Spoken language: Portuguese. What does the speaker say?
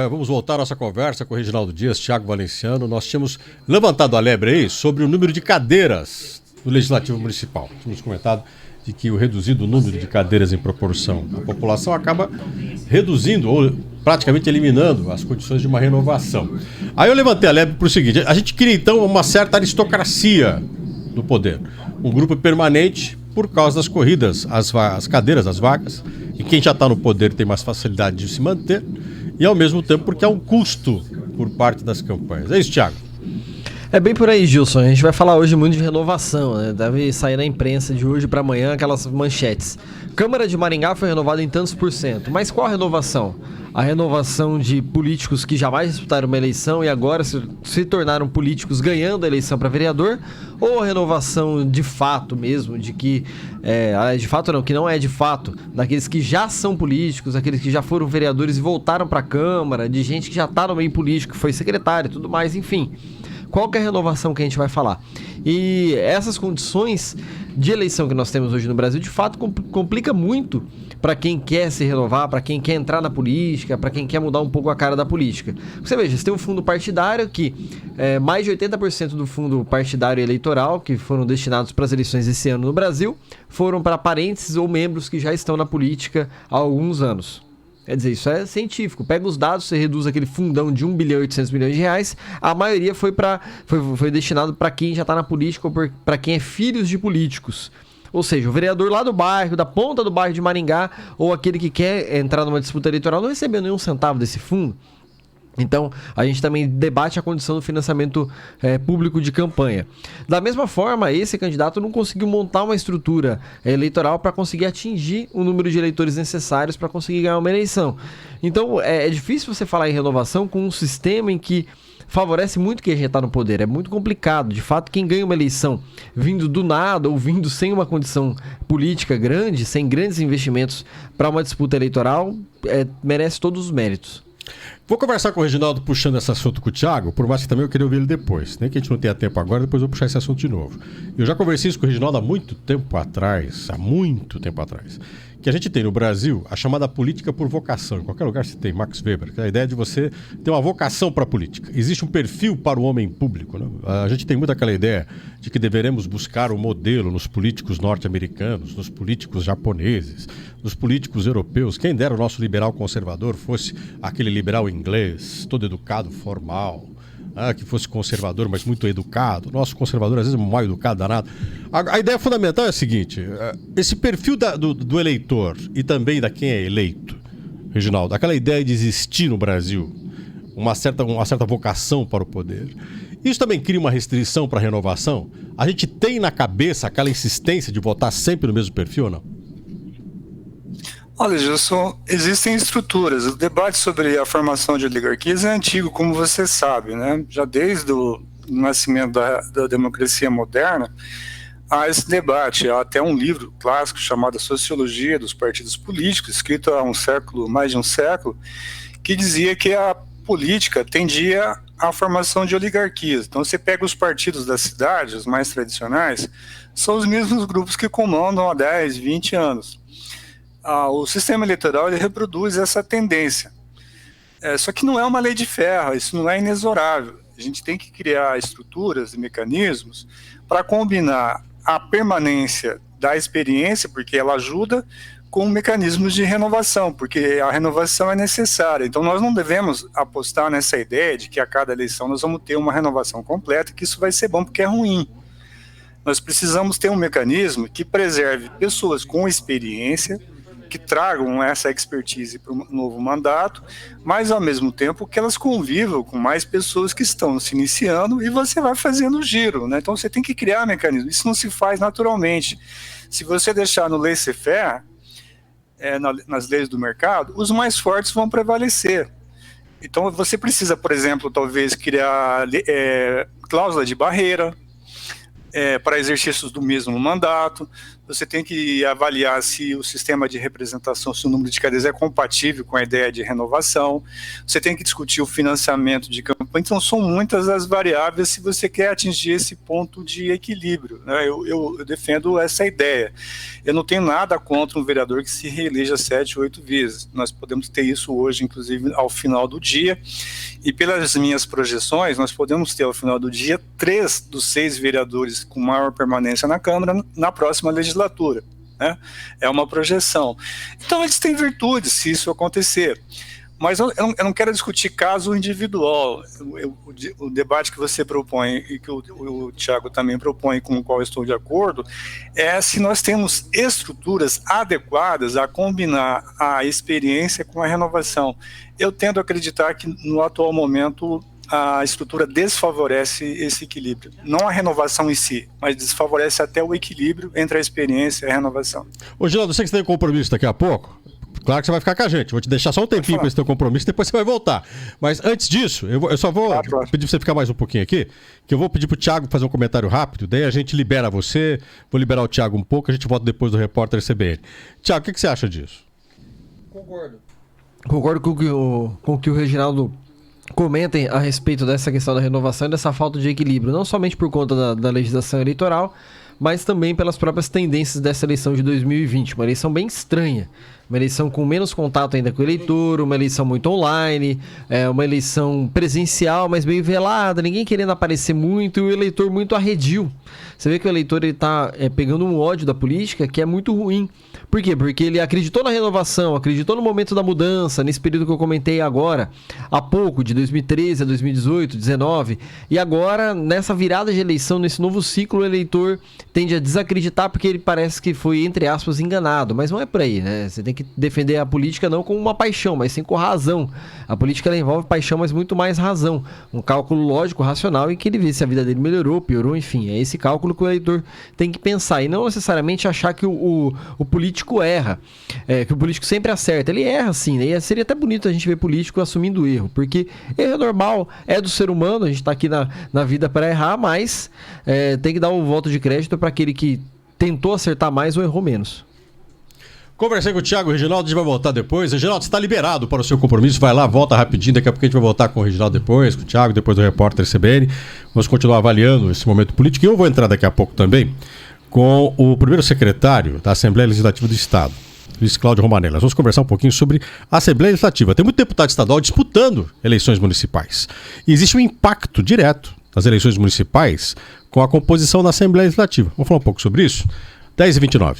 vamos voltar à nossa conversa com o Reginaldo Dias, Thiago Valenciano. Nós tínhamos levantado a lebre aí sobre o número de cadeiras do Legislativo Municipal. Tínhamos comentado de que o reduzido número de cadeiras em proporção à população acaba reduzindo ou praticamente eliminando as condições de uma renovação. Aí eu levantei a lebre para o seguinte: a gente cria então uma certa aristocracia no poder. Um grupo permanente por causa das corridas, as cadeiras, as vagas, e quem já está no poder tem mais facilidade de se manter, e ao mesmo tempo porque há um custo por parte das campanhas. É isso, Thiago? É bem por aí, Gilson. A gente vai falar hoje muito de renovação, né? Deve sair na imprensa de hoje para amanhã aquelas manchetes. Câmara de Maringá foi renovada em tantos por cento. Mas qual a renovação? A renovação de políticos que jamais disputaram uma eleição e agora se tornaram políticos ganhando a eleição para vereador? Ou a renovação de fato mesmo, de que... de fato não, que não é de fato, daqueles que já são políticos, aqueles que já foram vereadores e voltaram para a Câmara, de gente que já está no meio político, foi secretário e tudo mais, enfim... Qual que é a renovação que a gente vai falar? E essas condições de eleição que nós temos hoje no Brasil, de fato, complica muito para quem quer se renovar, para quem quer entrar na política, para quem quer mudar um pouco a cara da política. Você veja, você tem um fundo partidário que mais de 80% do fundo partidário eleitoral, que foram destinados para as eleições esse ano no Brasil, foram para parentes ou membros que já estão na política há alguns anos. Quer dizer, isso é científico. Pega os dados, você reduz aquele fundão de 1 bilhão e 800 milhões de reais, a maioria foi destinado para quem já está na política ou para quem é filhos de políticos. Ou seja, o vereador lá do bairro, da ponta do bairro de Maringá, ou aquele que quer entrar numa disputa eleitoral, não recebeu nenhum centavo desse fundo. Então, a gente também debate a condição do financiamento público de campanha. Da mesma forma, esse candidato não conseguiu montar uma estrutura eleitoral para conseguir atingir o número de eleitores necessários para conseguir ganhar uma eleição. Então, é difícil você falar em renovação com um sistema em que favorece muito quem já está no poder. É muito complicado. De fato, quem ganha uma eleição vindo do nada ou vindo sem uma condição política grande, sem grandes investimentos para uma disputa eleitoral, merece todos os méritos. Vou conversar com o Reginaldo puxando esse assunto com o Thiago, por mais que também eu queria ouvir ele depois. Nem que a gente não tenha tempo agora, depois eu vou puxar esse assunto de novo. Eu já conversei isso com o Reginaldo há muito tempo atrás, que a gente tem no Brasil a chamada política por vocação. Em qualquer lugar se tem, Max Weber, que é a ideia de você ter uma vocação para a política. Existe um perfil para o homem público, né? A gente tem muito aquela ideia de que deveremos buscar um modelo nos políticos norte-americanos, nos políticos japoneses, nos políticos europeus. Quem dera o nosso liberal conservador fosse aquele liberal inglês, todo educado, formal, que fosse conservador, mas muito educado. Nosso conservador, às vezes, é mal educado, danado. A ideia fundamental é a seguinte: esse perfil do eleitor e também da quem é eleito, Reginaldo, aquela ideia de existir no Brasil uma certa vocação para o poder, isso também cria uma restrição para a renovação? A gente tem na cabeça aquela insistência de votar sempre no mesmo perfil ou não? Olha, Gilson, existem estruturas. O debate sobre a formação de oligarquias é antigo, como você sabe, né? Já desde o nascimento da democracia moderna, há esse debate. Há até um livro clássico chamado Sociologia dos Partidos Políticos, escrito há mais de um século, que dizia que a política tendia à formação de oligarquias. Então, você pega os partidos da cidade, os mais tradicionais, são os mesmos grupos que comandam há 10, 20 anos. O sistema eleitoral ele reproduz essa tendência. Só que não é uma lei de ferro, isso não é inexorável. A gente tem que criar estruturas e mecanismos para combinar a permanência da experiência, porque ela ajuda, com mecanismos de renovação, porque a renovação é necessária. Então nós não devemos apostar nessa ideia de que a cada eleição nós vamos ter uma renovação completa, que isso vai ser bom porque é ruim. Nós precisamos ter um mecanismo que preserve pessoas com experiência, que tragam essa expertise para o novo mandato, mas ao mesmo tempo que elas convivam com mais pessoas que estão se iniciando e você vai fazendo o giro, né? Então você tem que criar mecanismos. Isso não se faz naturalmente. Se você deixar no laissez-faire, nas leis do mercado, os mais fortes vão prevalecer. Então você precisa, por exemplo, talvez criar cláusula de barreira, para exercícios do mesmo mandato, você tem que avaliar se o sistema de representação, se o número de cadeiras é compatível com a ideia de renovação, você tem que discutir o financiamento de campanha, então são muitas as variáveis se você quer atingir esse ponto de equilíbrio, né? Eu defendo essa ideia. Eu não tenho nada contra um vereador que se reeleja 7, 8 vezes, nós podemos ter isso hoje, inclusive ao final do dia, e pelas minhas projeções, nós podemos ter ao final do dia 3 dos 6 vereadores com maior permanência na Câmara na próxima legislatura, né? É uma projeção. Então eles têm virtudes se isso acontecer. Mas eu não quero discutir caso individual. O debate que você propõe e que o Thiago também propõe, com o qual eu estou de acordo, é se nós temos estruturas adequadas a combinar a experiência com a renovação. Eu tendo a acreditar que no atual momento a estrutura desfavorece esse equilíbrio. Não a renovação em si, mas desfavorece até o equilíbrio entre a experiência e a renovação. Ô, Geraldo, eu sei que você tem compromisso daqui a pouco. Claro que você vai ficar com a gente. Vou te deixar só um tempinho com esse teu compromisso, depois você vai voltar. Mas antes disso, eu só vou pedir pra você ficar mais um pouquinho aqui, que eu vou pedir pro Thiago fazer um comentário rápido, daí a gente libera você, vou liberar o Thiago um pouco, a gente volta depois do repórter CBN. Thiago, o que você acha disso? Concordo com o que o Reginaldo comentem a respeito dessa questão da renovação e dessa falta de equilíbrio, não somente por conta da legislação eleitoral, mas também pelas próprias tendências dessa eleição de 2020, uma eleição bem estranha, uma eleição com menos contato ainda com o eleitor, uma eleição muito online, uma eleição presencial, mas meio velada, ninguém querendo aparecer muito e o eleitor muito arredio. Você vê que o eleitor está pegando um ódio da política que é muito ruim. Por quê? Porque ele acreditou na renovação, acreditou no momento da mudança, nesse período que eu comentei agora, há pouco, de 2013 a 2018, 2019, e agora, nessa virada de eleição, nesse novo ciclo, o eleitor tende a desacreditar porque ele parece que foi, entre aspas, enganado, mas não é por aí, né? Você tem que defender a política não com uma paixão, mas sim com razão. A política, ela envolve paixão, mas muito mais razão. Um cálculo lógico, racional, em que ele vê se a vida dele melhorou, piorou, enfim. É esse cálculo que o eleitor tem que pensar, e não necessariamente achar que o político erra, que o político sempre acerta. Ele erra sim, né? E seria até bonito a gente ver político assumindo erro, porque erro é normal, é do ser humano, a gente está aqui na vida para errar, mas tem que dar um voto de crédito para aquele que tentou acertar mais ou errou menos. Conversei com o Thiago Reginaldo, a gente vai voltar depois. Reginaldo, você está liberado para o seu compromisso, vai lá, volta rapidinho, daqui a pouco a gente vai voltar com o Reginaldo depois, com o Thiago, depois do repórter CBN. Vamos continuar avaliando esse momento político e eu vou entrar daqui a pouco também com o primeiro secretário da Assembleia Legislativa do Estado, Luiz Cláudio Romanelli. Nós vamos conversar um pouquinho sobre a Assembleia Legislativa. Tem muito deputado estadual disputando eleições municipais. E existe um impacto direto das eleições municipais com a composição da Assembleia Legislativa. Vamos falar um pouco sobre isso? 10h29.